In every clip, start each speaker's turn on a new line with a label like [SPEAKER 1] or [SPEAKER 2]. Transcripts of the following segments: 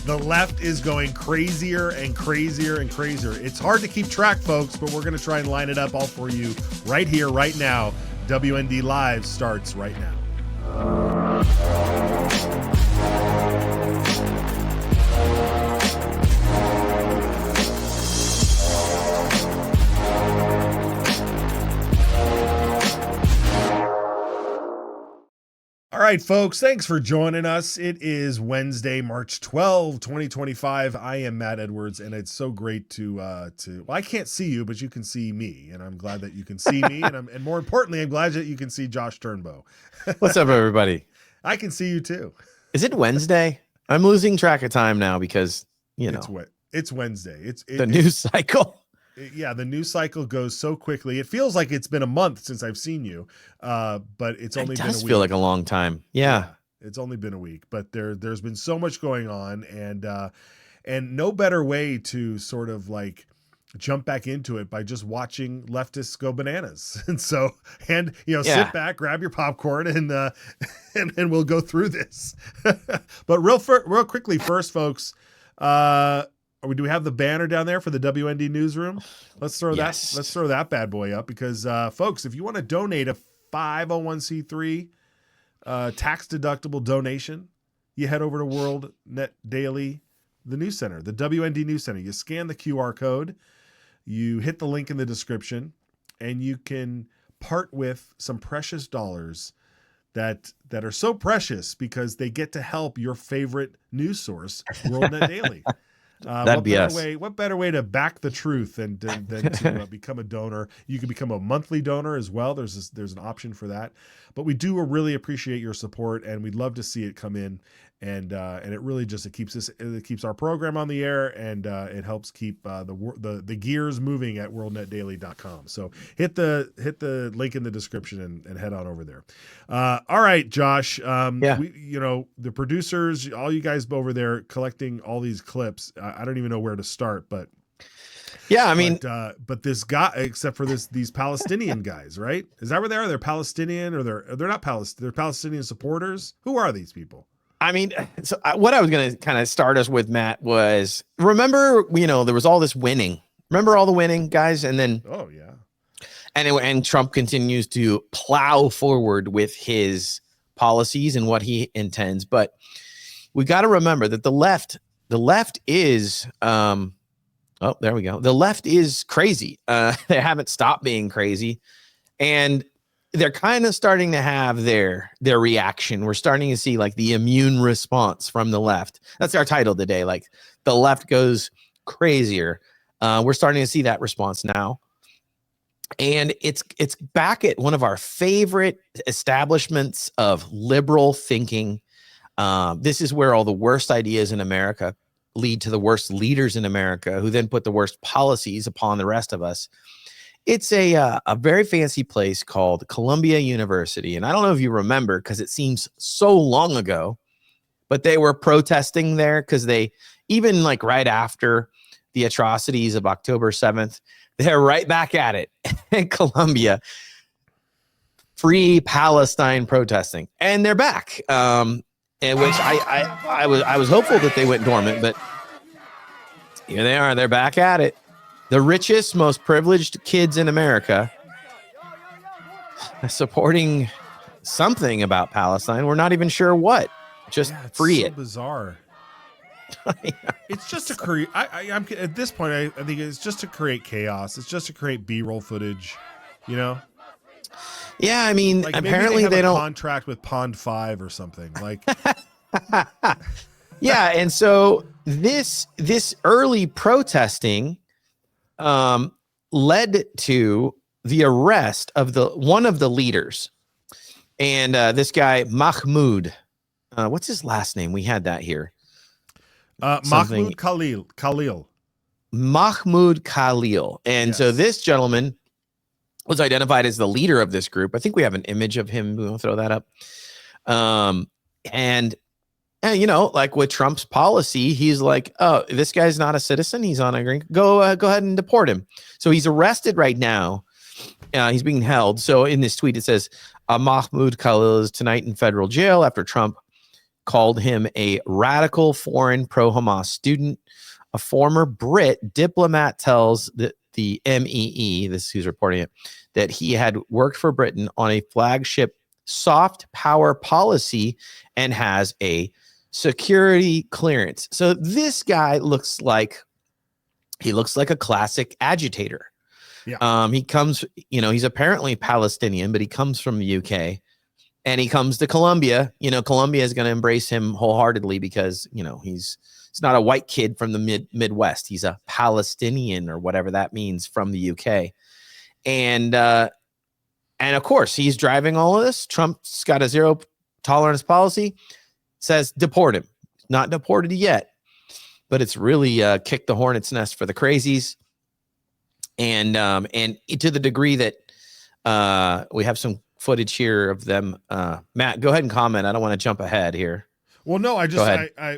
[SPEAKER 1] The left is going crazier and crazier and crazier. It's hard to keep track, folks, but we're going to try and line it up all for you right here, right now. WND Live starts right now. All right, folks, thanks for joining us. It is Wednesday, March 12, 2025. I am Matt Edwards, and it's so great to well, I can't see you, but you can see me, and I'm glad that you can see me, and more importantly, I'm glad that you can see Josh Turnbow.
[SPEAKER 2] What's up, everybody?
[SPEAKER 1] I can see you too.
[SPEAKER 2] Is it Wednesday? I'm losing track of time now because,
[SPEAKER 1] it's Wednesday. It's
[SPEAKER 2] the news cycle.
[SPEAKER 1] Yeah, the news cycle goes so quickly. It feels like it's been a month since I've seen you, but it's only been a week. It does
[SPEAKER 2] feel like a long time. Yeah,
[SPEAKER 1] it's only been a week, but there's been so much going on, and no better way to sort of like jump back into it by just watching leftists go bananas. And so, sit back, grab your popcorn, and we'll go through this. But real quickly, first, folks. Do we have the banner down there for the WND newsroom? Let's throw that bad boy up because, folks, if you want to donate a 501c3 tax deductible donation, you head over to WorldNetDaily, the news center, the WND news center. You scan the QR code, you hit the link in the description, and you can part with some precious dollars that are so precious because they get to help your favorite news source, WorldNetDaily. What better way to back the truth than to become a donor? You can become a monthly donor as well. There's an option for that. But we do really appreciate your support, and we'd love to see it come in. And it really just it keeps our program on the air, and it helps keep the gears moving at worldnetdaily.com. So hit the link in the description and head on over there. All right, Josh. The producers, all you guys over there collecting all these clips. I don't even know where to start, but
[SPEAKER 2] yeah, I mean,
[SPEAKER 1] but this guy, except for these Palestinian guys, right? Is that where they are? They're Palestinian, or they're not Palestinian? They're Palestinian supporters. Who are these people?
[SPEAKER 2] I mean, so what I was going to kind of start us with, Matt, was remember, there was all this winning. Remember all the winning, guys? And then,
[SPEAKER 1] oh yeah,
[SPEAKER 2] and Trump continues to plow forward with his policies and what he intends. But we got to remember that the left is, oh, there we go. The left is crazy. They haven't stopped being crazy, and they're kind of starting to have their reaction. We're starting to see like the immune response from the left. That's our title today. Like the left goes crazier. We're starting to see that response now. And it's back at one of our favorite establishments of liberal thinking. This is where all the worst ideas in America lead to the worst leaders in America, who then put the worst policies upon the rest of us. It's a very fancy place called Columbia University. And I don't know if you remember, because it seems so long ago, but they were protesting there because they, even like right after the atrocities of October 7th, they're right back at it in Columbia. Free Palestine protesting. And they're back. And which I was hopeful that they went dormant, but here they are. They're back at it. The richest, most privileged kids in America supporting something about Palestine. We're not even sure what. Just free it.
[SPEAKER 1] Bizarre. It's just to create. I'm at this point. I think it's just to create chaos. It's just to create B-roll footage. Yeah,
[SPEAKER 2] I mean,
[SPEAKER 1] like
[SPEAKER 2] apparently
[SPEAKER 1] they
[SPEAKER 2] don't
[SPEAKER 1] contract with Pond 5 or something. Like,
[SPEAKER 2] yeah, and so this early protesting led to the arrest of one of the leaders, and this guy Mahmoud. What's his last name? We had that here.
[SPEAKER 1] Mahmoud Khalil.
[SPEAKER 2] Mahmoud Khalil, and yes. So this gentleman was identified as the leader of this group. I think we have an image of him. We'll throw that up. And like with Trump's policy, he's like, oh, this guy's not a citizen. He's on a green. Go ahead and deport him. So he's arrested right now. He's being held. So in this tweet, it says, Mahmoud Khalil is tonight in federal jail after Trump called him a radical foreign pro-Hamas student. A former Brit diplomat tells the MEE, this is who's reporting it, that he had worked for Britain on a flagship soft power policy and has a security clearance. So this guy looks like a classic agitator.
[SPEAKER 1] Yeah.
[SPEAKER 2] He comes, he's apparently Palestinian, but he comes from the UK. And he comes to Colombia. Colombia is going to embrace him wholeheartedly because, he's not a white kid from the Midwest. He's a Palestinian or whatever that means from the UK. And of course, he's driving all of this. Trump's got a zero tolerance policy, says deport him. Not deported yet, but it's really kicked the hornet's nest for the crazies. And to the degree that we have some footage here of them. Matt, go ahead and comment. I don't want to jump ahead here.
[SPEAKER 1] Well, no,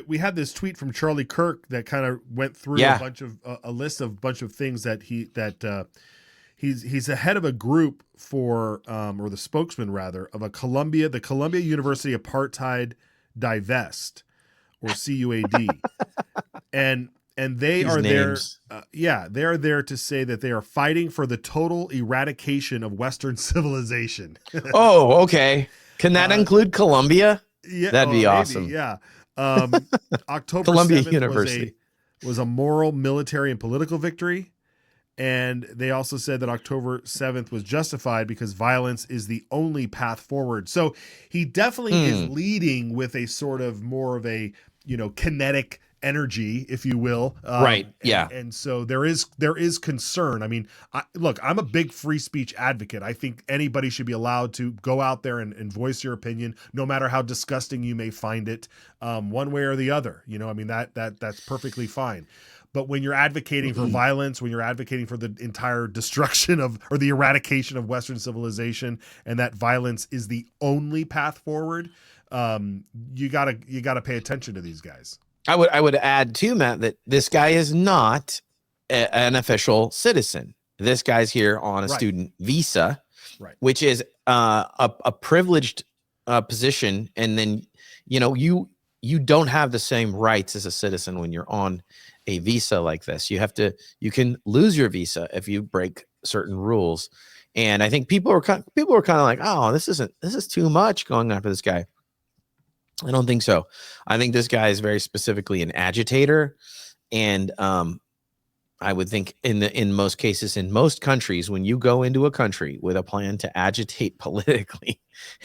[SPEAKER 1] we had this tweet from Charlie Kirk that kind of went through a list of bunch of things that he's the head of a group for, or the spokesman rather, of the Columbia University Apartheid Divest, or CUAD. and they are
[SPEAKER 2] names.
[SPEAKER 1] there. They are there to say that they are fighting for the total eradication of Western civilization.
[SPEAKER 2] Oh, okay. Can that include Columbia?
[SPEAKER 1] Yeah,
[SPEAKER 2] that'd be awesome.
[SPEAKER 1] Maybe, yeah. October
[SPEAKER 2] Columbia
[SPEAKER 1] 7th
[SPEAKER 2] University
[SPEAKER 1] was a moral, military, and political victory. And they also said that October 7th was justified because violence is the only path forward. So he definitely is leading with a sort of more of a, kinetic energy, if you will.
[SPEAKER 2] Right. Yeah.
[SPEAKER 1] And so there is concern. I mean, look, I'm a big free speech advocate. I think anybody should be allowed to go out there and voice your opinion, no matter how disgusting you may find it, one way or the other. I mean, that's perfectly fine. But when you're advocating for violence, when you're advocating for the entire destruction or the eradication of Western civilization, and that violence is the only path forward, you gotta pay attention to these guys.
[SPEAKER 2] I would add too, Matt, that this guy is not an official citizen. This guy's here on a student visa, which is a privileged position. And then, you don't have the same rights as a citizen when you're on a visa like this. You can lose your visa if you break certain rules. And I think people are kind of like, oh, this is too much going after this guy. I don't think so. I think this guy is very specifically an agitator. And I would think in most cases, in most countries, when you go into a country with a plan to agitate politically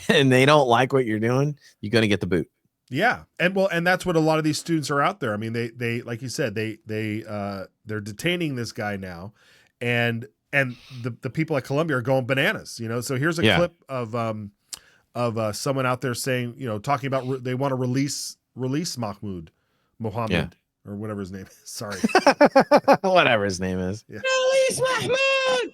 [SPEAKER 2] and they don't like what you're doing, you're going to get the boot.
[SPEAKER 1] Yeah. And that's what a lot of these students are out there. I mean, they like you said, they're detaining this guy now, and the people at Columbia are going bananas, So here's a clip of someone out there saying, talking about they want to release Mohammed or whatever his name is. Sorry.
[SPEAKER 2] Whatever his name is.
[SPEAKER 1] Yeah.
[SPEAKER 3] Release Mahmoud!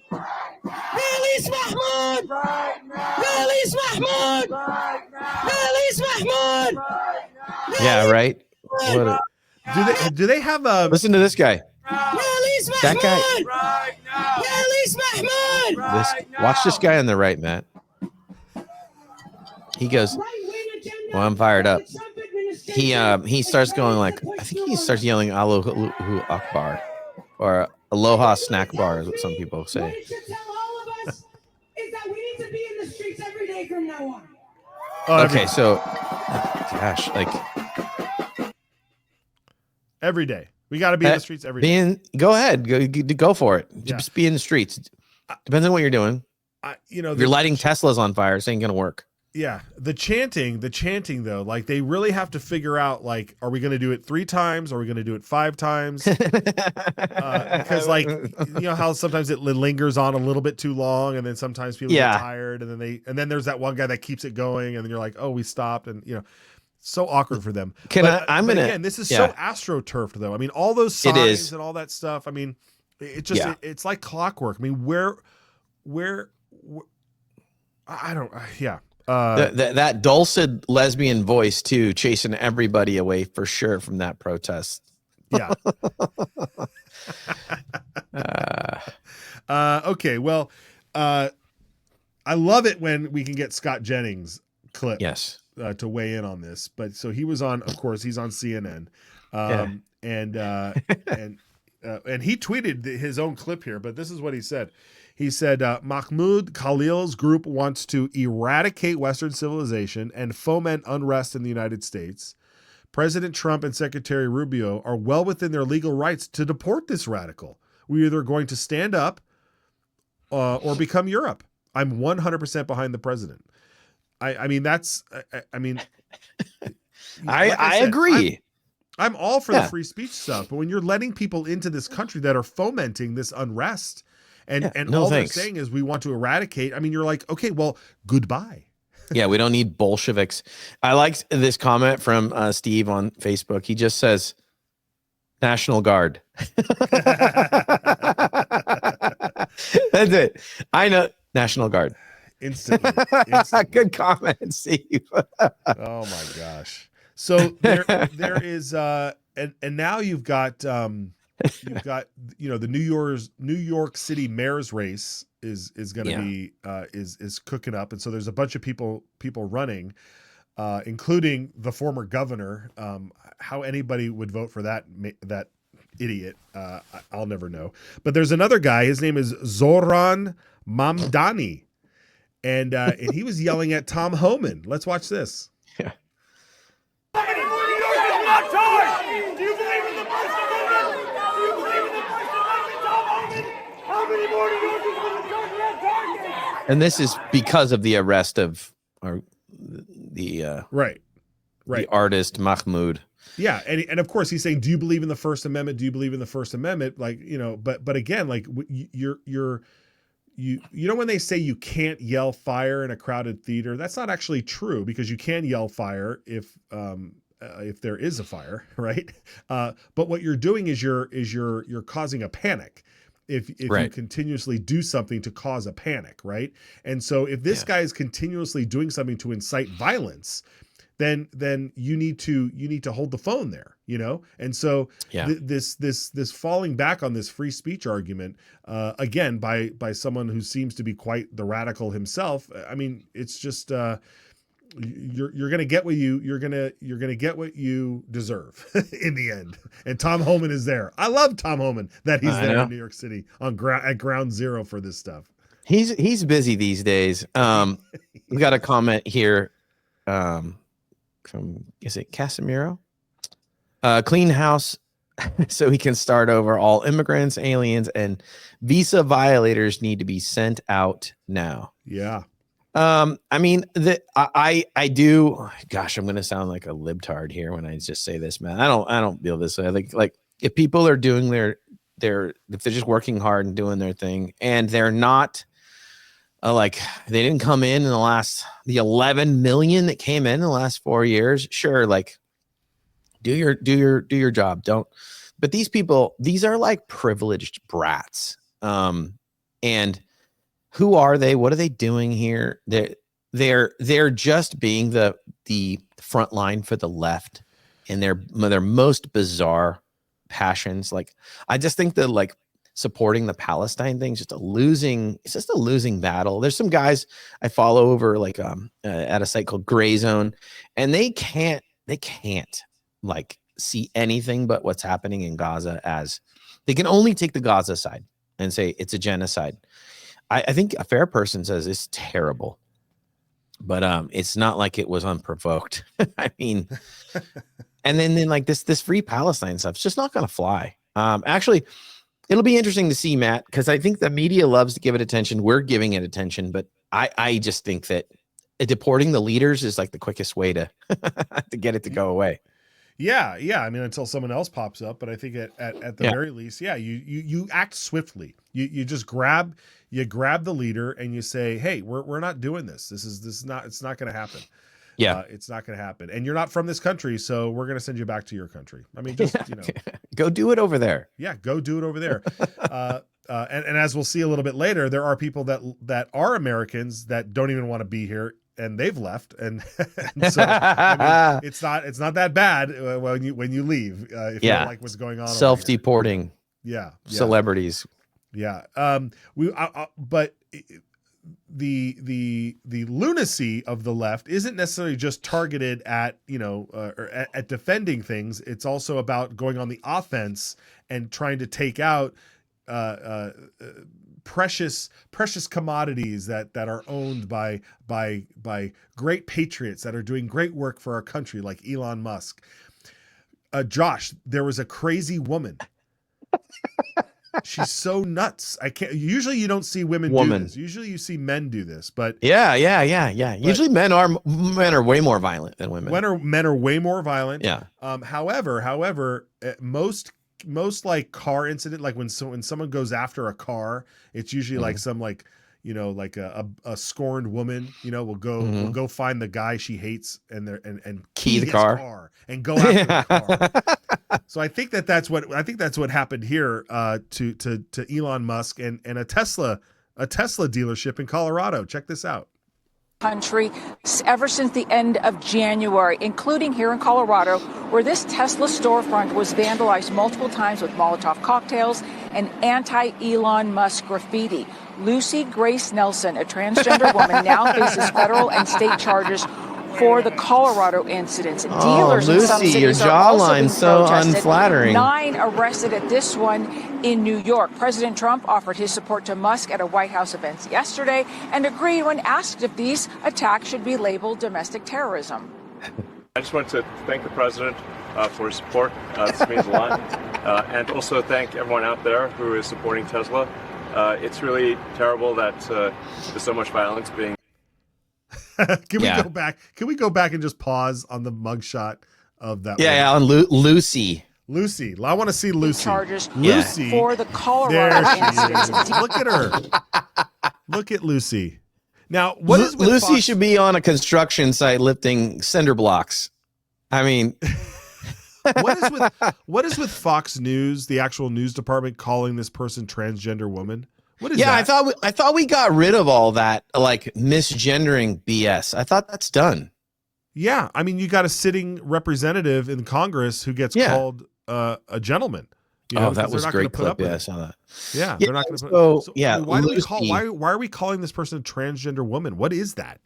[SPEAKER 3] Release Mahmoud! Right now! Release Mahmoud! Right now! Release Mahmoud! Right now!
[SPEAKER 2] Yeah, right.
[SPEAKER 1] Do they have a
[SPEAKER 2] listen to this guy?
[SPEAKER 3] Release Mahmoud!
[SPEAKER 2] That guy.
[SPEAKER 3] Right now! Release Mahmoud!
[SPEAKER 2] Watch this guy on the right, Matt. He goes, well, I'm fired up. He starts going like, I think he starts yelling Allahu Akbar or Aloha snack bar is what some people say.
[SPEAKER 3] What it should tell all of us is that we need to be in the streets every day from now on.
[SPEAKER 2] Okay, so gosh, like
[SPEAKER 1] every day. We got to be in the streets every day.
[SPEAKER 2] Go ahead. Go for it. Yeah. Just be in the streets. Depends on what you're doing. If you're lighting Teslas on fire, it ain't going to work.
[SPEAKER 1] Yeah. The chanting though, like they really have to figure out, like, are we going to do it 3 times? Are we going to do it 5 times? Because like, how sometimes it lingers on a little bit too long, and then sometimes people get tired, and then there's that one guy that keeps it going, and then you're like, oh, we stopped. And so awkward for them. Again, this is so astroturfed though. I mean, all those signs and all that stuff. I mean, it's like clockwork. I mean, where I don't,
[SPEAKER 2] that dulcet lesbian voice too, chasing everybody away for sure from that protest.
[SPEAKER 1] Yeah. Okay. Well, I love it when we can get Scott Jennings clip.
[SPEAKER 2] Yes.
[SPEAKER 1] to weigh in on this. But so he was on, of course, he's on CNN, and he tweeted his own clip here. But this is what he said. He said, Mahmoud Khalil's group wants to eradicate Western civilization and foment unrest in the United States. President Trump and Secretary Rubio are well within their legal rights to deport this radical. We're either going to stand up or become Europe. I'm 100% behind the president. I mean, that's, I mean,
[SPEAKER 2] I agree.
[SPEAKER 1] I'm all for the free speech stuff, but when you're letting people into this country that are fomenting this unrest and all they're saying is we want to eradicate, I mean, you're like, okay, well, goodbye.
[SPEAKER 2] Yeah, we don't need Bolsheviks. I liked this comment from Steve on Facebook. He just says, National Guard. That's it. I know. National Guard.
[SPEAKER 1] Instantly.
[SPEAKER 2] Good comment, Steve.
[SPEAKER 1] Oh my gosh. So there is and now you've got the New York City mayor's race is going to be is cooking up, and so there's a bunch of people running, including the former governor. How anybody would vote for that idiot, I'll never know. But there's another guy. His name is Zoran Mamdani, and he was yelling at Tom Homan. Let's watch this.
[SPEAKER 2] Yeah. And this is because of the arrest of the artist Mahmoud.
[SPEAKER 1] Yeah, and of course he's saying, "Do you believe in the First Amendment? Do you believe in the First Amendment?" Like, but again, like you know when they say you can't yell fire in a crowded theater, that's not actually true, because you can yell fire if there is a fire, right? But what you're doing is you're causing a panic. If you continuously do something to cause a panic, right? And so if this guy is continuously doing something to incite violence, then you need to hold the phone there, And so this falling back on this free speech argument, again by someone who seems to be quite the radical himself. I mean, it's just you're gonna get what you're gonna get what you deserve in the end. And Tom Homan is there. I love Tom Homan that he's there in New York City at ground zero for this stuff.
[SPEAKER 2] He's busy these days. We got a comment here from, is it Casemiro? Clean house so he can start over. All immigrants, aliens, and visa violators need to be sent out now.
[SPEAKER 1] Yeah.
[SPEAKER 2] I mean, I do. Gosh, I'm gonna sound like a libtard here when I just say this, man. I don't feel this way. Like if people are doing if they're just working hard and doing their thing, and they're not like they didn't come in the 11 million that came in the last 4 years. Sure, like do your job. Don't. But these people, these are like privileged brats. And who are they? What are they doing here? They're just being the front line for the left in their most bizarre passions. Like, I just think that like supporting the Palestine thing is just a losing battle. There's some guys I follow over like at a site called Gray Zone, and they can't like see anything but what's happening in Gaza, as they can only take the Gaza side and say it's a genocide. I think a fair person says it's terrible, but it's not like it was unprovoked. I mean, and then like this free Palestine stuff, it's just not going to fly. Actually, it'll be interesting to see, Matt, because I think the media loves to give it attention. We're giving it attention, but I just think that deporting the leaders is like the quickest way to to get it to go away.
[SPEAKER 1] Yeah. I mean, until someone else pops up, but I think at the very least, you act swiftly. You just grab the leader and you say, hey, we're not doing this. It's not going to happen.
[SPEAKER 2] Yeah,
[SPEAKER 1] it's not going to happen. And you're not from this country, so we're going to send you back to your country. I mean, just
[SPEAKER 2] go do it over there.
[SPEAKER 1] Yeah, go do it over there. And as we'll see a little bit later, there are people that are Americans that don't even want to be here, and they've left, and so I mean, it's not that bad when you leave if you don't like what's going on.
[SPEAKER 2] Self-deporting.
[SPEAKER 1] Yeah.
[SPEAKER 2] Celebrities.
[SPEAKER 1] Yeah. But the lunacy of the left isn't necessarily just targeted at or at defending things. It's also about going on the offense and trying to take out precious commodities that are owned by great patriots that are doing great work for our country, like Elon Musk. Josh, there was a crazy woman. She's so nuts. I can't. Usually, you don't see women do this. Usually, you see men do this. But
[SPEAKER 2] yeah. Usually, men are way more violent than women.
[SPEAKER 1] Men are way more violent.
[SPEAKER 2] Yeah.
[SPEAKER 1] However, most like car incident, like when someone goes after a car, it's usually like some like a scorned woman, will go find the guy she hates and
[SPEAKER 2] key the car
[SPEAKER 1] and go after the car. So I think that's what happened here to Elon Musk and a Tesla dealership in Colorado. Check this out.
[SPEAKER 4] Country ever since the end of January, including here in Colorado, where this Tesla storefront was vandalized multiple times with Molotov cocktails and anti-Elon Musk graffiti. Lucy Grace Nelson, a transgender woman, now faces federal and state charges for the Colorado incidents. Dealers in some
[SPEAKER 2] Lucy, your
[SPEAKER 4] cities are also being
[SPEAKER 2] jawline's so
[SPEAKER 4] protested.
[SPEAKER 2] unflattering.
[SPEAKER 4] 9 arrested at this one in New York. President Trump offered his support to Musk at a White House event yesterday and agreed when asked if these attacks should be labeled domestic terrorism.
[SPEAKER 5] I just want to thank the president for his support. This means a lot. And also thank everyone out there who is supporting Tesla. It's really terrible that there's so much violence being.
[SPEAKER 1] Can we go back and just pause on the mugshot of that?
[SPEAKER 2] Yeah, on Lucy.
[SPEAKER 1] Lucy, I want to see Lucy.
[SPEAKER 4] Charges
[SPEAKER 1] Lucy
[SPEAKER 4] for the Colorado incident.
[SPEAKER 1] Look at her. Look at Lucy. Now, what is with
[SPEAKER 2] Lucy
[SPEAKER 1] Fox?
[SPEAKER 2] should be on a construction site lifting cinder blocks. I mean,
[SPEAKER 1] what is with Fox News, the actual news department, calling this person transgender woman? What is that?
[SPEAKER 2] I thought we got rid of all that like misgendering BS. I thought that's done.
[SPEAKER 1] Yeah, I mean, you got a sitting representative in Congress who gets called a gentleman.
[SPEAKER 2] That was a great clip. Yeah, I saw that.
[SPEAKER 1] Yeah, they're not going to. Why are we calling this person a transgender woman? What is that?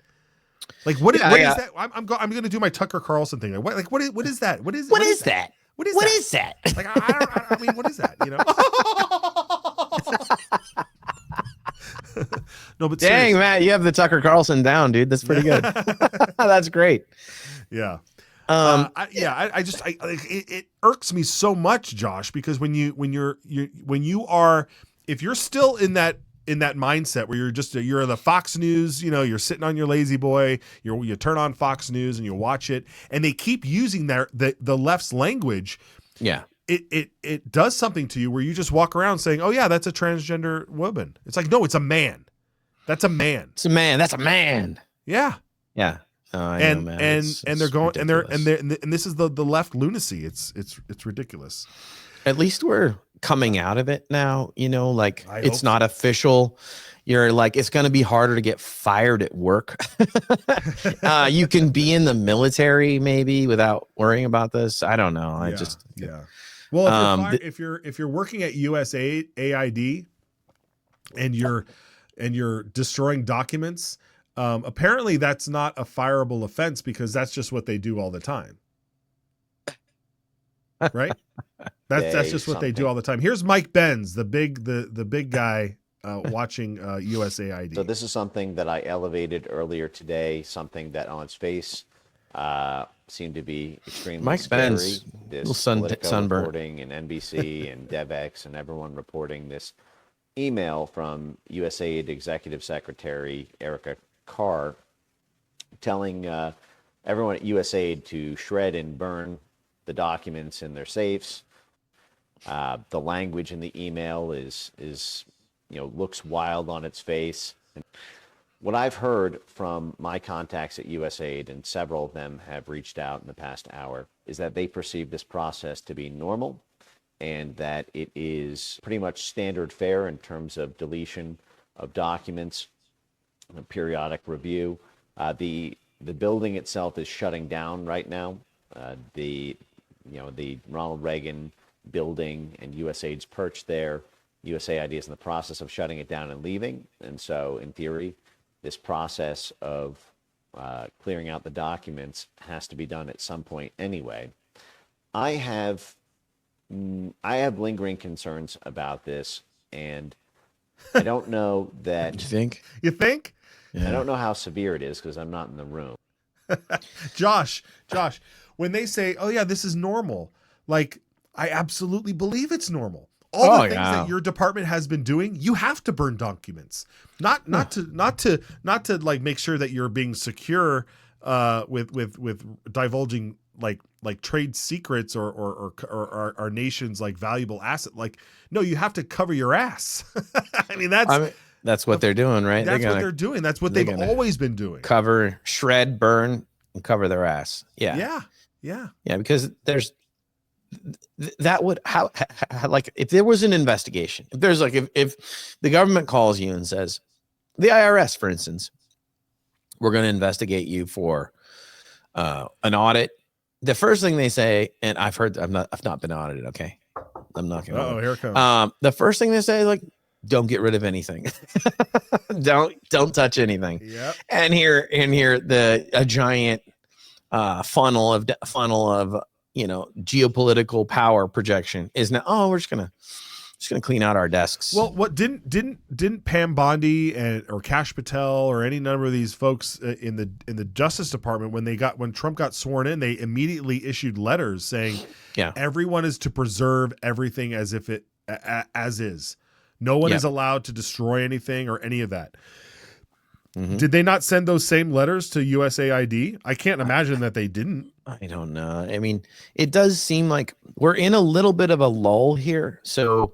[SPEAKER 1] Like what is that? I'm going to do my Tucker Carlson thing. What is that? What is that? Like I mean, what is that? No, but
[SPEAKER 2] dang,
[SPEAKER 1] seriously.
[SPEAKER 2] Matt, you have the Tucker Carlson down, dude. That's pretty good. That's great.
[SPEAKER 1] Yeah. It irks me so much, Josh, because if you're still in that mindset where you're the Fox News, you're sitting on your lazy boy, you turn on Fox News and you watch it, and they keep using the left's language.
[SPEAKER 2] Yeah.
[SPEAKER 1] It does something to you where you just walk around saying, "Oh yeah, that's a transgender woman." It's like, no, it's a man. That's a man.
[SPEAKER 2] It's a man. That's a man.
[SPEAKER 1] Yeah.
[SPEAKER 2] Yeah.
[SPEAKER 1] And they're going and this is the left lunacy. It's ridiculous.
[SPEAKER 2] At least we're coming out of it now. Like it's not
[SPEAKER 1] so.
[SPEAKER 2] Official. You're like, it's going to be harder to get fired at work. You can be in the military maybe without worrying about this. I don't know.
[SPEAKER 1] Well, if you're working at USAID and you're destroying documents, apparently that's not a fireable offense because that's just what they do all the time. Right? That's just what they do all the time. Here's Mike Benz, the big guy watching USAID.
[SPEAKER 6] So this is something that I elevated earlier today, something that on its face seemed to be extremely
[SPEAKER 2] Mike
[SPEAKER 6] scary.
[SPEAKER 2] Benz,
[SPEAKER 6] This Politico
[SPEAKER 2] sunburn
[SPEAKER 6] reporting and NBC and DevX and everyone reporting this email from USAID Executive Secretary Erica Carr telling everyone at USAID to shred and burn the documents in their safes. The language in the email is looks wild on its face. What I've heard from my contacts at USAID, and several of them have reached out in the past hour, is that they perceive this process to be normal and that it is pretty much standard fare in terms of deletion of documents, periodic review. The building itself is shutting down right now. The Ronald Reagan building and USAID's perch there USAID is in the process of shutting it down and leaving. And so, in theory, this process of clearing out the documents has to be done at some point anyway. I have lingering concerns about this, and I don't know that.
[SPEAKER 2] You think?
[SPEAKER 1] You think?
[SPEAKER 6] I don't know how severe it is because I'm not in the room.
[SPEAKER 1] Josh, when they say, "Oh yeah, this is normal," like I absolutely believe it's normal. All the things that your department has been doing, you have to burn documents, not to like make sure that you're being secure with divulging like trade secrets or our nation's like valuable asset. Like, no, you have to cover your ass. I mean,
[SPEAKER 2] that's what they're doing, right?
[SPEAKER 1] That's what they're doing. That's what they've always been doing.
[SPEAKER 2] Cover, shred, burn, and cover their ass. Yeah. Because there's that would how like if there was an investigation, if there's like if the government calls you and says, the IRS, for instance, we're going to investigate you for an audit. The first thing they say, and I've not been audited. Okay, I'm not going to.
[SPEAKER 1] Oh, here it comes.
[SPEAKER 2] The first thing they say is like, don't get rid of anything. don't touch anything.
[SPEAKER 1] Yep.
[SPEAKER 2] And here a giant funnel of geopolitical power projection is now, oh, we're just gonna clean out our desks.
[SPEAKER 1] Well, what didn't Pam Bondi or Kash Patel or any number of these folks in the Justice Department, when Trump got sworn in, they immediately issued letters saying, everyone is to preserve everything as if it as is. No one is allowed to destroy anything or any of that. Mm-hmm. Did they not send those same letters to USAID? I can't imagine that they didn't.
[SPEAKER 2] I don't know. I mean, it does seem like we're in a little bit of a lull here. So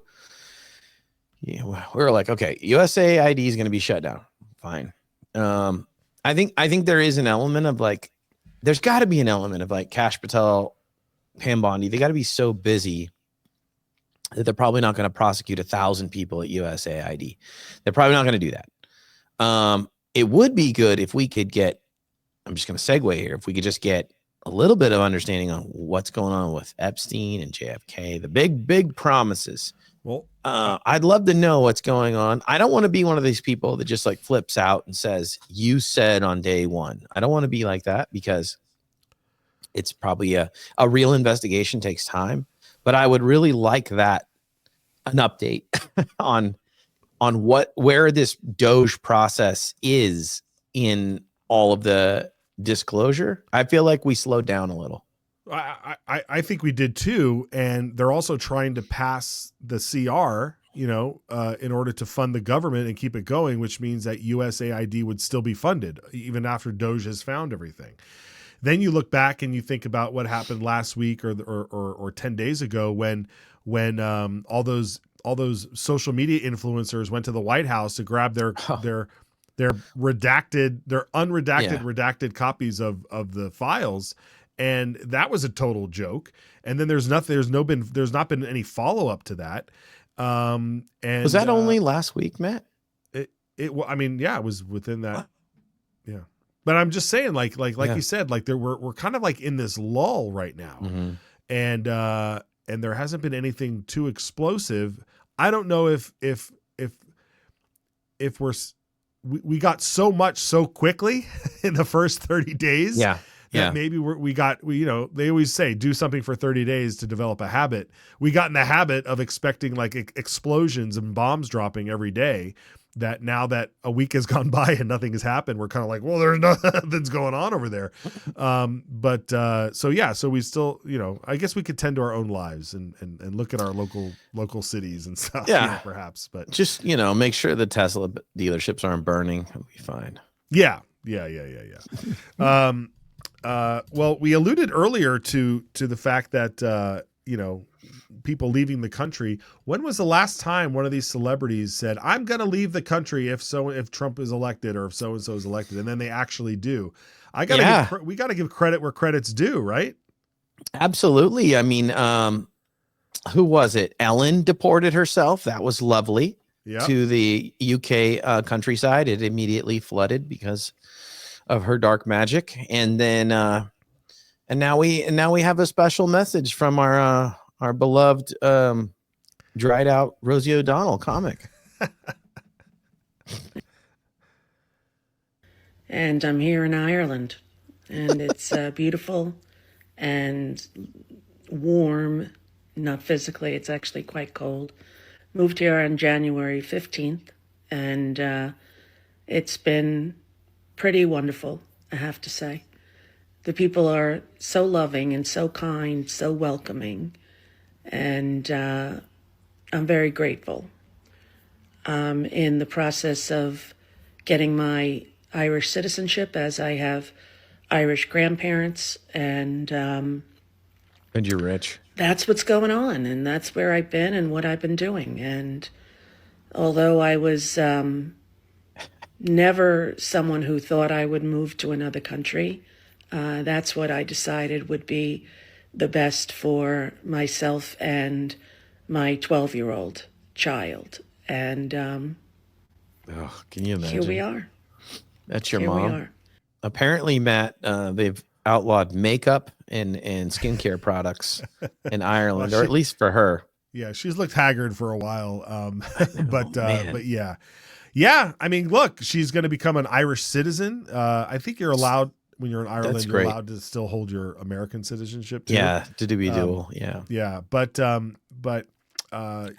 [SPEAKER 2] we're like, okay, USAID is going to be shut down. Fine. I think there is an element of like, there's got to be an element of like Kash Patel, Pam Bondi. They got to be so busy that they're probably not going to prosecute 1,000 people at USAID. They're probably not going to do that. It would be good if we could get, I'm just going to segue here, if we could just get a little bit of understanding on what's going on with Epstein and JFK, the big promises.
[SPEAKER 1] Well,
[SPEAKER 2] I'd love to know what's going on. I don't want to be one of these people that just like flips out and says, you said on day one. I don't want to be like that because it's probably a real investigation takes time, but I would really like that, an update on where this Doge process is in all of the disclosure. I feel like we slowed down a little.
[SPEAKER 1] I think we did too, and they're also trying to pass the CR, in order to fund the government and keep it going, which means that USAID would still be funded even after Doge has found everything. Then you look back and you think about what happened last week or 10 days ago when all those social media influencers went to the White House to grab their unredacted copies of the files. And that was a total joke. And then there's not been any follow up to that. And
[SPEAKER 2] was that only last week, Matt?
[SPEAKER 1] It was within that. What? Yeah. But I'm just saying, like you said, like we're kind of like in this lull right now. Mm-hmm. And there hasn't been anything too explosive. I don't know if we got so much so quickly in the first 30 days.
[SPEAKER 2] Yeah.
[SPEAKER 1] That maybe they always say do something for 30 days to develop a habit. We got in the habit of expecting like explosions and bombs dropping every day, that now that a week has gone by and nothing has happened, we're kind of like, well, there's nothing's going on over there. So we still, I guess we could tend to our own lives and look at our local cities and stuff.
[SPEAKER 2] Yeah,
[SPEAKER 1] perhaps, but
[SPEAKER 2] just, make sure the Tesla dealerships aren't burning. It'll be fine.
[SPEAKER 1] Yeah. Well, we alluded earlier to the fact that, people leaving the country. When was the last time one of these celebrities said, I'm going to leave the country if Trump is elected or if so-and-so is elected, and then they actually do? We got to give credit where credit's due, right?
[SPEAKER 2] Absolutely. I mean, who was it? Ellen deported herself. That was lovely.
[SPEAKER 1] Yep.
[SPEAKER 2] To the UK countryside. It immediately flooded because of her dark magic. And then, and now we have a special message from our beloved dried out Rosie O'Donnell comic.
[SPEAKER 7] And I'm here in Ireland, and it's beautiful and warm, not physically, it's actually quite cold. Moved here on January 15th, and it's been pretty wonderful, I have to say. The people are so loving and so kind, so welcoming, and I'm very grateful. I'm in the process of getting my Irish citizenship, as I have Irish grandparents, and
[SPEAKER 2] you're rich.
[SPEAKER 7] that's what's going on, and that's where I've been and what I've been doing. And although I was never someone who thought I would move to another country, that's what I decided would be the best for myself and my 12-year-old child. And
[SPEAKER 2] Can you imagine?
[SPEAKER 7] here we are.
[SPEAKER 2] That's your
[SPEAKER 7] Here
[SPEAKER 2] mom.
[SPEAKER 7] we are.
[SPEAKER 2] Apparently, Matt, they've outlawed makeup and skincare products in Ireland, or at least for her.
[SPEAKER 1] Yeah, she's looked haggard for a while. But
[SPEAKER 2] man.
[SPEAKER 1] yeah. Yeah, I mean, look, she's going to become an Irish citizen. I think you're allowed, when you're in Ireland,
[SPEAKER 2] That's
[SPEAKER 1] you're
[SPEAKER 2] great.
[SPEAKER 1] allowed to still hold your American citizenship too.
[SPEAKER 2] Yeah, to do dual. Yeah.
[SPEAKER 1] Yeah, but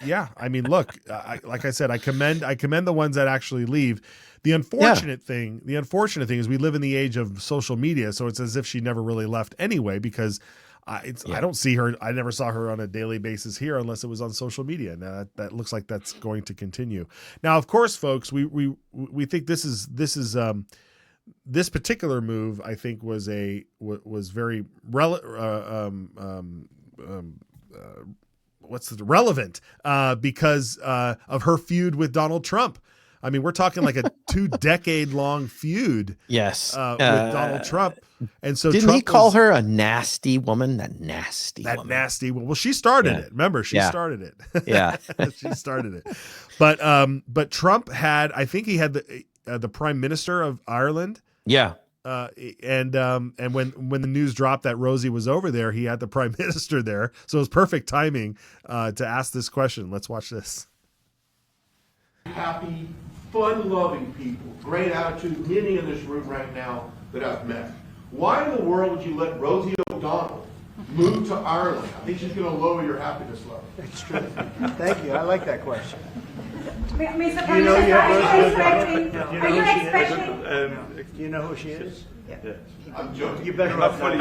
[SPEAKER 1] yeah, I mean, look, like I said, I commend the ones that actually leave. The unfortunate thing is we live in the age of social media, so it's as if she never really left anyway, because I don't see her. I never saw her on a daily basis here unless it was on social media. Now that looks like that's going to continue. Now, of course, folks, we think this particular move, I think, was very relevant because of her feud with Donald Trump. I mean, we're talking like a 2-decade-long feud.
[SPEAKER 2] Yes.
[SPEAKER 1] With Donald Trump. And so
[SPEAKER 2] didn't
[SPEAKER 1] Trump
[SPEAKER 2] he call her a nasty woman? That nasty woman.
[SPEAKER 1] Nasty. Well, she started it. Remember, she started it.
[SPEAKER 2] Yeah.
[SPEAKER 1] She started it. But Trump had, I think he had the Prime Minister of Ireland.
[SPEAKER 2] Yeah.
[SPEAKER 1] And when the news dropped that Rosie was over there, he had the Prime Minister there. So it was perfect timing to ask this question. Let's watch this.
[SPEAKER 8] Happy, fun-loving people, great attitude, many in this room right now that I've met. Why in the world would you let Rosie O'Donnell move to Ireland? I think she's going to lower your happiness level.
[SPEAKER 9] That's true. Thank you. I like that question.
[SPEAKER 10] Mr.
[SPEAKER 9] Do you know you have
[SPEAKER 10] Prime
[SPEAKER 9] Rosie
[SPEAKER 10] Minister,
[SPEAKER 9] O'Donnell?
[SPEAKER 10] are you expecting?
[SPEAKER 9] Do you know who she is?
[SPEAKER 10] Yeah.
[SPEAKER 8] I'm joking.
[SPEAKER 9] You're better off not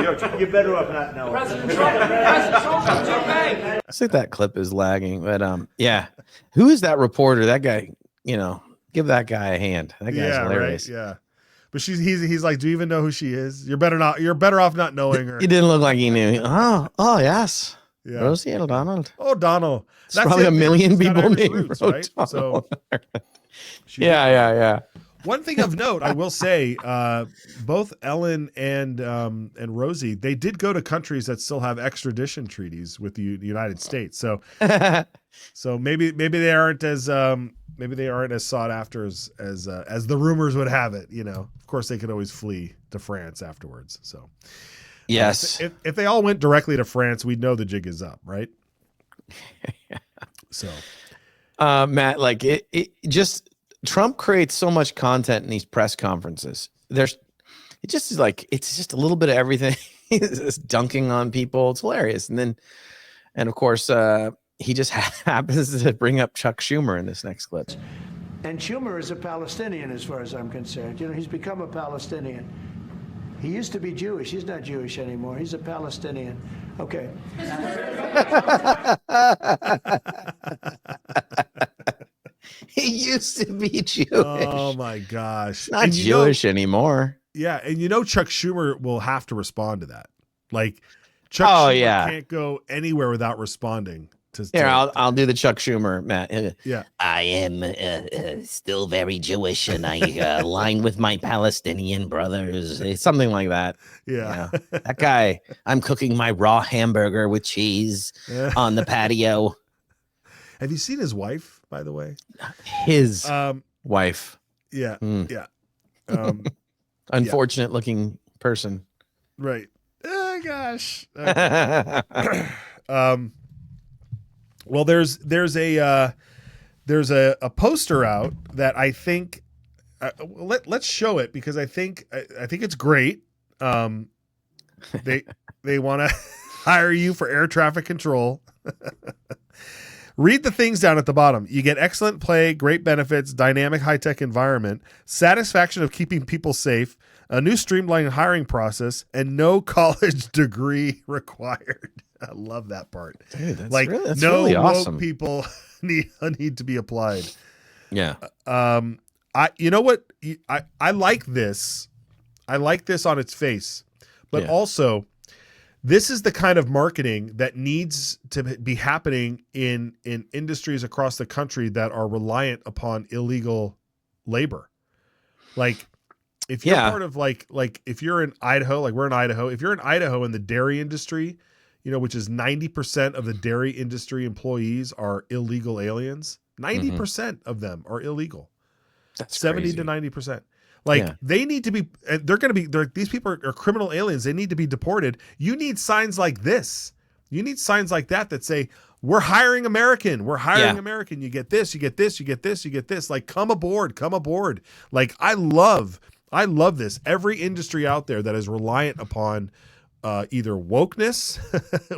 [SPEAKER 9] knowing.
[SPEAKER 2] I think that clip is lagging, but yeah. Who is that reporter? That guy, give that guy a hand. That guy's hilarious.
[SPEAKER 1] Right? Yeah. But he's like, do you even know who she is? You're better off not knowing her.
[SPEAKER 2] He didn't look like he knew. Oh yes.
[SPEAKER 1] Yeah.
[SPEAKER 2] Rosie O'Donnell.
[SPEAKER 1] O'Donnell.
[SPEAKER 2] That's probably a million people named
[SPEAKER 1] roots,
[SPEAKER 2] O'Donnell.
[SPEAKER 1] right? So
[SPEAKER 2] yeah.
[SPEAKER 1] One thing of note, I will say, both Ellen and Rosie, they did go to countries that still have extradition treaties with the United States. So, so maybe they aren't as sought after as the rumors would have it. Of course, they could always flee to France afterwards. So,
[SPEAKER 2] yes,
[SPEAKER 1] if they all went directly to France, we'd know the jig is up, right? So,
[SPEAKER 2] Matt, like it just. Trump creates so much content in these press conferences. It's just a little bit of everything. He's just dunking on people. It's hilarious. And of course, he just happens to bring up Chuck Schumer in this next clip.
[SPEAKER 9] And Schumer is a Palestinian, as far as I'm concerned. He's become a Palestinian. He used to be Jewish. He's not Jewish anymore. He's a Palestinian. Okay.
[SPEAKER 2] He used to be Jewish.
[SPEAKER 1] Oh my gosh.
[SPEAKER 2] Not Jewish anymore.
[SPEAKER 1] Yeah. And Chuck Schumer will have to respond to that. Like Chuck Schumer can't go anywhere without responding to
[SPEAKER 2] Here, I'll do the Chuck Schumer, Matt.
[SPEAKER 1] Yeah.
[SPEAKER 11] I am still very Jewish and I align with my Palestinian brothers.
[SPEAKER 2] It's something like that.
[SPEAKER 1] Yeah.
[SPEAKER 2] That guy, I'm cooking my raw hamburger with cheese on the patio.
[SPEAKER 1] Have you seen his wife, by the way?
[SPEAKER 2] His wife.
[SPEAKER 1] Yeah. Yeah.
[SPEAKER 2] Unfortunate looking person.
[SPEAKER 1] Right. Oh gosh. Okay. Well, there's a poster out that I think let's show it because I think it's great. They want to hire you for air traffic control. Read the things down at the bottom. You get excellent pay, great benefits, dynamic high-tech environment, satisfaction of keeping people safe, a new streamlined hiring process, and no college degree required. I love that part.
[SPEAKER 2] Dude, that's
[SPEAKER 1] like
[SPEAKER 2] that's
[SPEAKER 1] no
[SPEAKER 2] really
[SPEAKER 1] woke
[SPEAKER 2] awesome.
[SPEAKER 1] people need to be applied.
[SPEAKER 2] Yeah.
[SPEAKER 1] You know what? I like this. I like this on its face, but also this is the kind of marketing that needs to be happening in industries across the country that are reliant upon illegal labor. Like if you're part of like if you're in Idaho, like we're in Idaho, if you're in Idaho in the dairy industry, which is 90% of the dairy industry employees are illegal aliens. 90% of them are illegal.
[SPEAKER 2] That's
[SPEAKER 1] 70 to 90%. Like they need to be, these people are criminal aliens. They need to be deported. You need signs like this. You need signs like that say, we're hiring American. We're hiring American. You get this, you get this, you get this, you get this. Like, come aboard. Like, I love this. Every industry out there that is reliant upon either wokeness,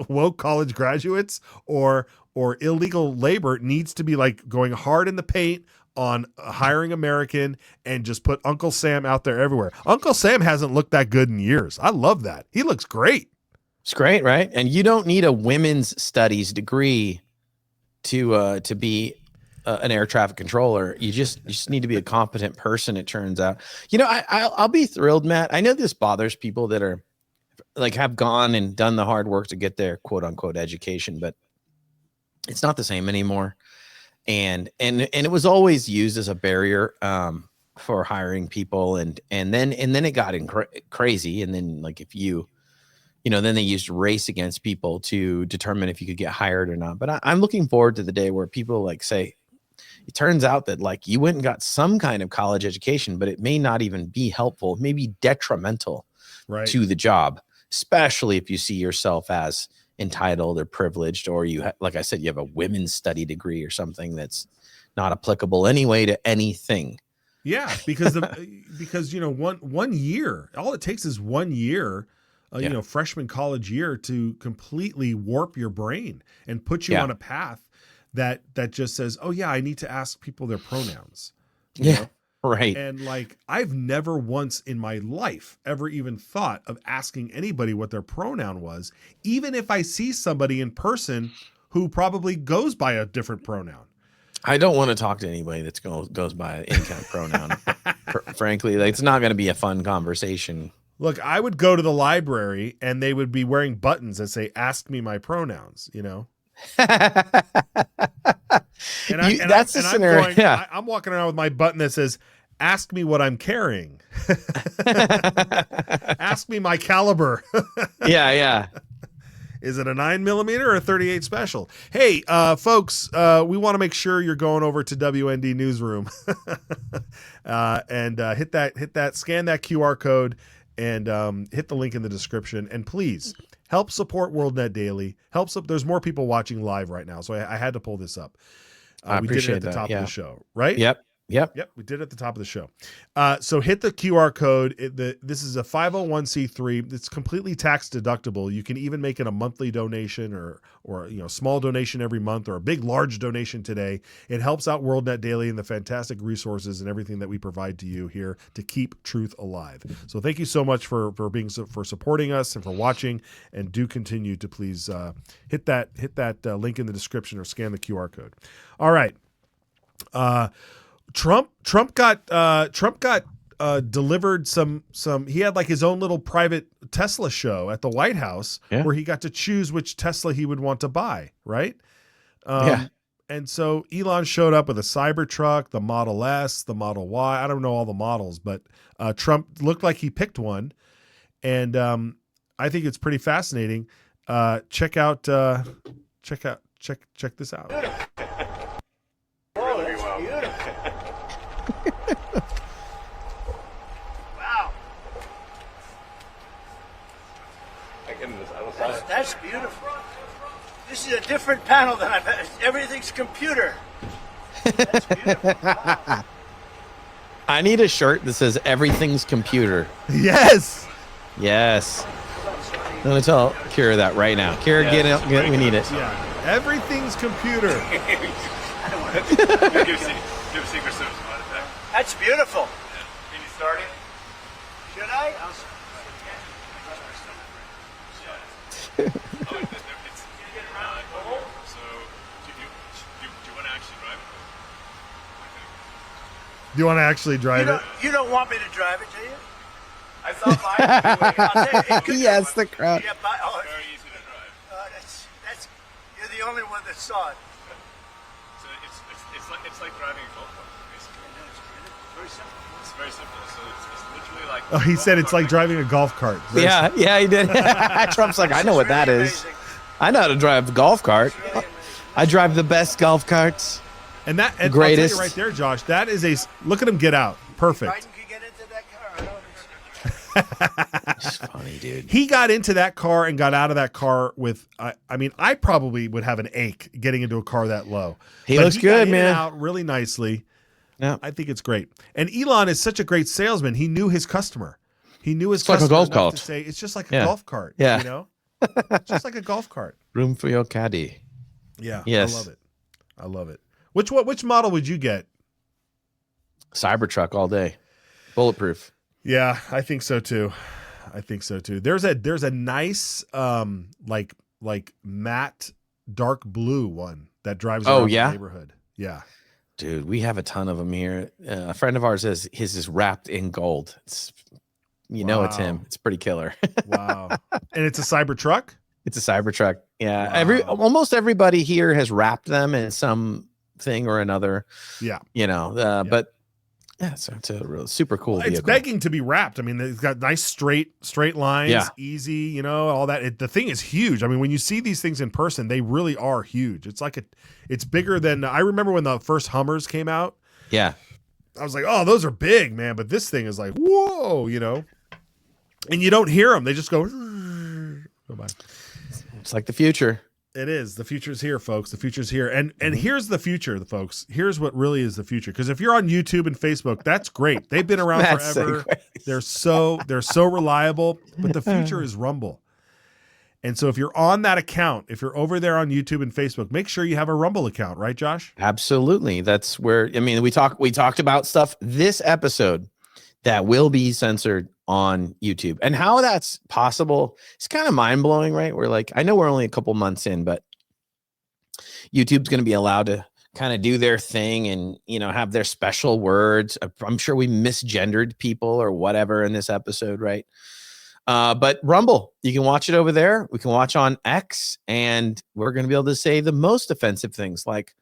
[SPEAKER 1] woke college graduates, or illegal labor needs to be like going hard in the paint on hiring American and just put Uncle Sam out there everywhere. Uncle Sam hasn't looked that good in years. I love that. He looks great.
[SPEAKER 2] It's great, right? And you don't need a women's studies degree to be an air traffic controller. You just need to be a competent person, it turns out. I'll be thrilled, Matt. I know this bothers people that are like have gone and done the hard work to get their quote unquote education, but it's not the same anymore. And it was always used as a barrier for hiring people, and then it got crazy. And then like if then they used race against people to determine if you could get hired or not. But I'm looking forward to the day where people like say, it turns out that like you went and got some kind of college education, but it may not even be helpful, maybe detrimental to the job, especially if you see yourself as entitled or privileged, or like I said, you have a women's study degree or something that's not applicable anyway to anything.
[SPEAKER 1] Yeah, because one year, all it takes is 1 year, freshman college year to completely warp your brain and put you on a path that just says, oh yeah, I need to ask people their pronouns. You know?
[SPEAKER 2] Right.
[SPEAKER 1] And like, I've never once in my life ever even thought of asking anybody what their pronoun was, even if I see somebody in person who probably goes by a different pronoun.
[SPEAKER 2] I don't want to talk to anybody that goes by any kind of pronoun. Frankly, like, it's not going to be a fun conversation.
[SPEAKER 1] Look, I would go to the library and they would be wearing buttons that say, ask me my pronouns,
[SPEAKER 2] That's the scenario.
[SPEAKER 1] I'm walking around with my button that says, ask me what I'm carrying. Ask me my caliber.
[SPEAKER 2] Yeah.
[SPEAKER 1] Is it a 9mm or a 38 special? Hey, folks, we want to make sure you're going over to WND Newsroom and scan that QR code and hit the link in the description. And please help support WorldNetDaily. There's more people watching live right now, so I had to pull this up.
[SPEAKER 2] I appreciate
[SPEAKER 1] we did it at the top of the show, right?
[SPEAKER 2] Yep.
[SPEAKER 1] We did it at the top of the show. So hit the QR code. This is a 501c3. It's completely tax deductible. You can even make it a monthly donation or small donation every month or a big, large donation today. It helps out WorldNetDaily and the fantastic resources and everything that we provide to you here to keep truth alive. So thank you so much for supporting us and for watching, and do continue to please hit that link in the description or scan the QR code. All right. Trump got delivered some he had like his own little private Tesla show at the White House where he got to choose which Tesla he would want to buy, right? And so Elon showed up with a Cybertruck, the Model S, the Model Y. I don't know all the models, but Trump looked like he picked one, and I think it's pretty fascinating. Check this out.
[SPEAKER 9] That's beautiful. This is a different panel than I've had. Everything's computer. That's beautiful. Wow.
[SPEAKER 2] I need a shirt that says everything's computer.
[SPEAKER 1] Yes.
[SPEAKER 2] Yes. I'm going to tell Kira that right now. Kira, get it. We need it.
[SPEAKER 1] Yeah. Everything's computer.
[SPEAKER 9] That's beautiful.
[SPEAKER 5] Can you start it?
[SPEAKER 9] Should I?
[SPEAKER 1] Do you want to actually drive it?
[SPEAKER 9] You don't want me to drive it, do you?
[SPEAKER 5] I saw mine.
[SPEAKER 2] Yes, the crowd.
[SPEAKER 9] Yeah,
[SPEAKER 5] Very easy to drive.
[SPEAKER 9] that's, you're the only one that saw it.
[SPEAKER 5] So it's like driving a golf cart, basically.
[SPEAKER 9] Very simple.
[SPEAKER 5] It's very simple. So it's literally like.
[SPEAKER 1] Oh, he said it's like driving a golf cart.
[SPEAKER 2] Yeah, he did. Trump's like, I know what that is. I know how to drive a golf cart. I drive the best golf carts.
[SPEAKER 1] And that, and
[SPEAKER 2] Greatest.
[SPEAKER 1] I'll tell you right there, Josh, that is a, look at him get out. Perfect.
[SPEAKER 9] Biden could get into that car. I don't
[SPEAKER 2] It's funny, dude.
[SPEAKER 1] He got into that car and got out of that car with, I mean, I probably would have an ache getting into a car that low.
[SPEAKER 2] He
[SPEAKER 1] But
[SPEAKER 2] looks
[SPEAKER 1] got
[SPEAKER 2] good,
[SPEAKER 1] in and
[SPEAKER 2] man.
[SPEAKER 1] out really nicely.
[SPEAKER 2] Yeah.
[SPEAKER 1] I think it's great. And Elon is such a great salesman. He knew his customer. He knew his
[SPEAKER 2] It's like a
[SPEAKER 1] customer
[SPEAKER 2] golf
[SPEAKER 1] enough
[SPEAKER 2] cart.
[SPEAKER 1] to say, it's just like a
[SPEAKER 2] Yeah.
[SPEAKER 1] golf cart.
[SPEAKER 2] Yeah.
[SPEAKER 1] You know? Just like a golf cart.
[SPEAKER 2] Room for your caddy.
[SPEAKER 1] Yeah.
[SPEAKER 2] Yes.
[SPEAKER 1] I love it. I love it. Which model would you get?
[SPEAKER 2] Cybertruck all day. Bulletproof.
[SPEAKER 1] Yeah, I think so too. There's a nice like matte dark blue one that drives around the neighborhood. Yeah.
[SPEAKER 2] Dude, we have a ton of them here. A friend of ours says his is wrapped in gold. It's know it's him. It's pretty killer.
[SPEAKER 1] Wow. And it's a Cybertruck?
[SPEAKER 2] It's a Cybertruck. Yeah.
[SPEAKER 1] Wow.
[SPEAKER 2] Almost everybody here has wrapped them in something or another.
[SPEAKER 1] Yeah.
[SPEAKER 2] But yeah, so it's a real super cool
[SPEAKER 1] It's
[SPEAKER 2] vehicle.
[SPEAKER 1] begging to be wrapped. I mean, it's got nice straight lines,
[SPEAKER 2] Yeah.
[SPEAKER 1] easy, all that. The thing is huge. I mean, when you see these things in person, they really are huge. It's bigger than, I remember when the first Hummers came out.
[SPEAKER 2] Yeah.
[SPEAKER 1] I was like, oh, those are big, man. But this thing is like, whoa, and you don't hear them. They just go by.
[SPEAKER 2] It's like the future.
[SPEAKER 1] It is. The future's here, folks. The future's here. And here's the future, folks. Here's what really is the future. Because if you're on YouTube and Facebook, that's great. They've been around
[SPEAKER 2] That's
[SPEAKER 1] forever.
[SPEAKER 2] segues.
[SPEAKER 1] They're so reliable. But the future is Rumble. And so if you're on that account, if you're over there on YouTube and Facebook, make sure you have a Rumble account, right, Josh?
[SPEAKER 2] Absolutely. That's where, I mean, we talked about stuff this episode that will be censored on YouTube, and how that's possible. It's kind of mind blowing, right? We're like, I know we're only a couple months in, but YouTube's going to be allowed to kind of do their thing and, have their special words. I'm sure we misgendered people or whatever in this episode, right? But Rumble, you can watch it over there. We can watch on X, and we're going to be able to say the most offensive things, like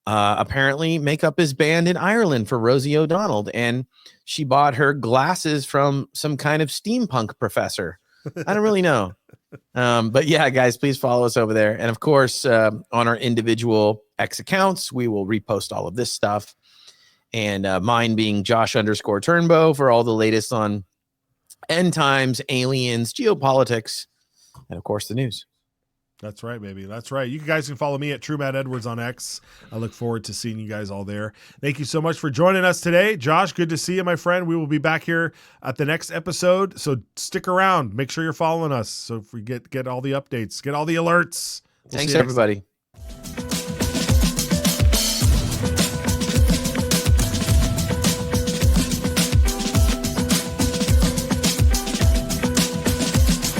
[SPEAKER 2] apparently makeup is banned in Ireland for Rosie O'Donnell, and she bought her glasses from some kind of steampunk professor. I don't really know. But yeah, guys, please follow us over there. And of course, on our individual X accounts, we will repost all of this stuff. And mine being Josh_Turnbow for all the latest on end times, aliens, geopolitics, and of course the news.
[SPEAKER 1] That's right, baby. That's right. You guys can follow me at Matt Edwards on X. I look forward to seeing you guys all there. Thank you so much for joining us today. Josh, good to see you, my friend. We will be back here at the next episode, so stick around. Make sure you're following us so if we get all the updates, get all the alerts.
[SPEAKER 2] Thanks, everybody.